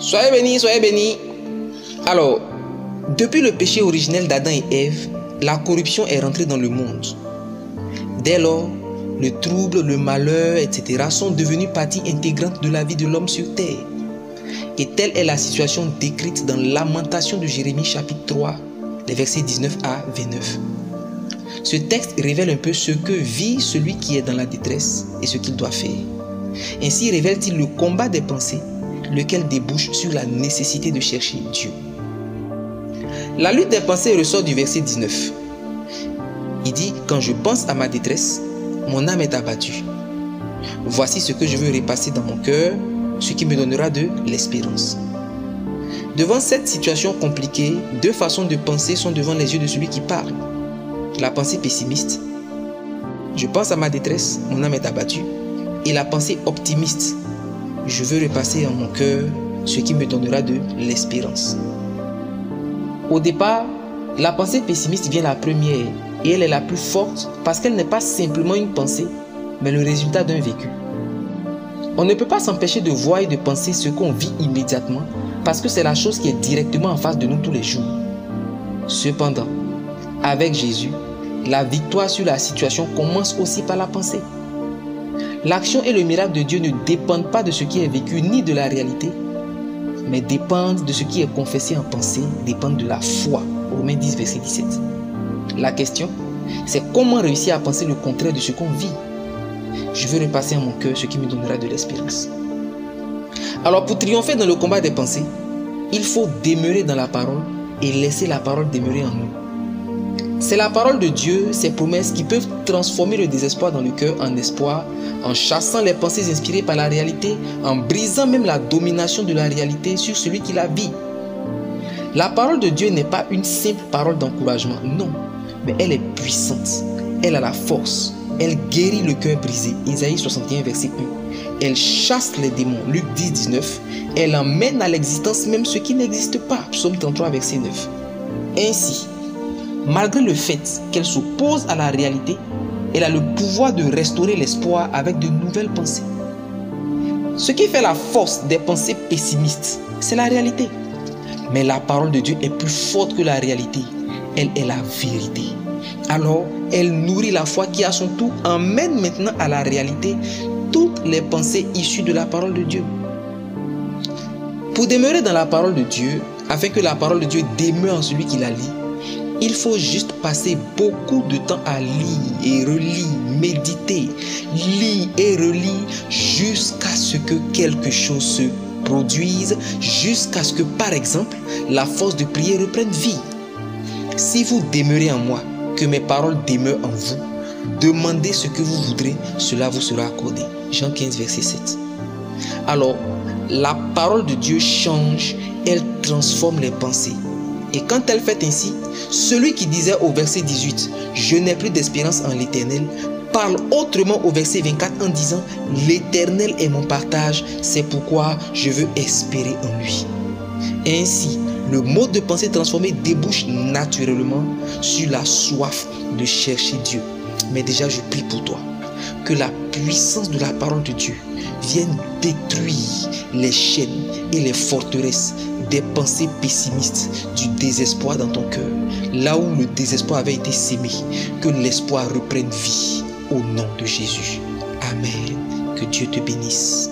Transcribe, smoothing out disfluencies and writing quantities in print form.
Soyez bénis, soyez bénis. Alors, depuis le péché originel d'Adam et Ève, la corruption est rentrée dans le monde. Dès lors, le trouble, le malheur, etc. sont devenus partie intégrante de la vie de l'homme sur terre. Et telle est la situation décrite dans Lamentation de Jérémie chapitre 3, les versets 19 à 29. Ce texte révèle un peu ce que vit celui qui est dans la détresse et ce qu'il doit faire. Ainsi révèle-t-il le combat des pensées, lequel débouche sur la nécessité de chercher Dieu. La lutte des pensées ressort du verset 19. Il dit « Quand je pense à ma détresse, mon âme est abattue. Voici ce que je veux repasser dans mon cœur, ce qui me donnera de l'espérance. » Devant cette situation compliquée, deux façons de penser sont devant les yeux de celui qui parle. La pensée pessimiste. Je pense à ma détresse, mon âme est abattue. Et la pensée optimiste. Je veux repasser en mon cœur ce qui me donnera de l'espérance. Au départ, la pensée pessimiste vient la première et elle est la plus forte parce qu'elle n'est pas simplement une pensée, mais le résultat d'un vécu. On ne peut pas s'empêcher de voir et de penser ce qu'on vit immédiatement parce que c'est la chose qui est directement en face de nous tous les jours. Cependant, avec Jésus, la victoire sur la situation commence aussi par la pensée. L'action et le miracle de Dieu ne dépendent pas de ce qui est vécu ni de la réalité, mais dépendent de ce qui est confessé en pensée, dépendent de la foi. Romains 10, verset 17. La question, c'est comment réussir à penser le contraire de ce qu'on vit. Je veux repasser en mon cœur ce qui me donnera de l'espérance. Alors pour triompher dans le combat des pensées, il faut demeurer dans la parole et laisser la parole demeurer en nous. C'est la parole de Dieu, ses promesses qui peuvent transformer le désespoir dans le cœur en espoir, en chassant les pensées inspirées par la réalité, en brisant même la domination de la réalité sur celui qui la vit. La parole de Dieu n'est pas une simple parole d'encouragement, non, mais elle est puissante, elle a la force, elle guérit le cœur brisé, Isaïe 61, verset 1. Elle chasse les démons, Luc 10, 19. Elle emmène à l'existence même ce qui n'existe pas, Psaume 33, verset 9. Ainsi, malgré le fait qu'elle s'oppose à la réalité, elle a le pouvoir de restaurer l'espoir avec de nouvelles pensées. Ce qui fait la force des pensées pessimistes, c'est la réalité. Mais la parole de Dieu est plus forte que la réalité. Elle est la vérité. Alors, elle nourrit la foi qui à son tour emmène maintenant à la réalité toutes les pensées issues de la parole de Dieu. Pour demeurer dans la parole de Dieu, afin que la parole de Dieu demeure en celui qui la lit, il faut juste passer beaucoup de temps à lire et relire, méditer, lire et relire jusqu'à ce que quelque chose se produise, jusqu'à ce que, par exemple, la force de prier reprenne vie. Si vous demeurez en moi, que mes paroles demeurent en vous, demandez ce que vous voudrez, cela vous sera accordé. Jean 15, verset 7. Alors, la parole de Dieu change, elle transforme les pensées. Et quand elle fait ainsi, celui qui disait au verset 18 « Je n'ai plus d'espérance en l'Éternel » parle autrement au verset 24 en disant « L'Éternel est mon partage, c'est pourquoi je veux espérer en lui ». Ainsi, le mode de pensée transformé débouche naturellement sur la soif de chercher Dieu. Mais déjà, je prie pour toi que la puissance de la parole de Dieu vienne détruire les chaînes et les forteresses des pensées pessimistes, du désespoir dans ton cœur. Là où le désespoir avait été sémé, que l'espoir reprenne vie au nom de Jésus. Amen. Que Dieu te bénisse.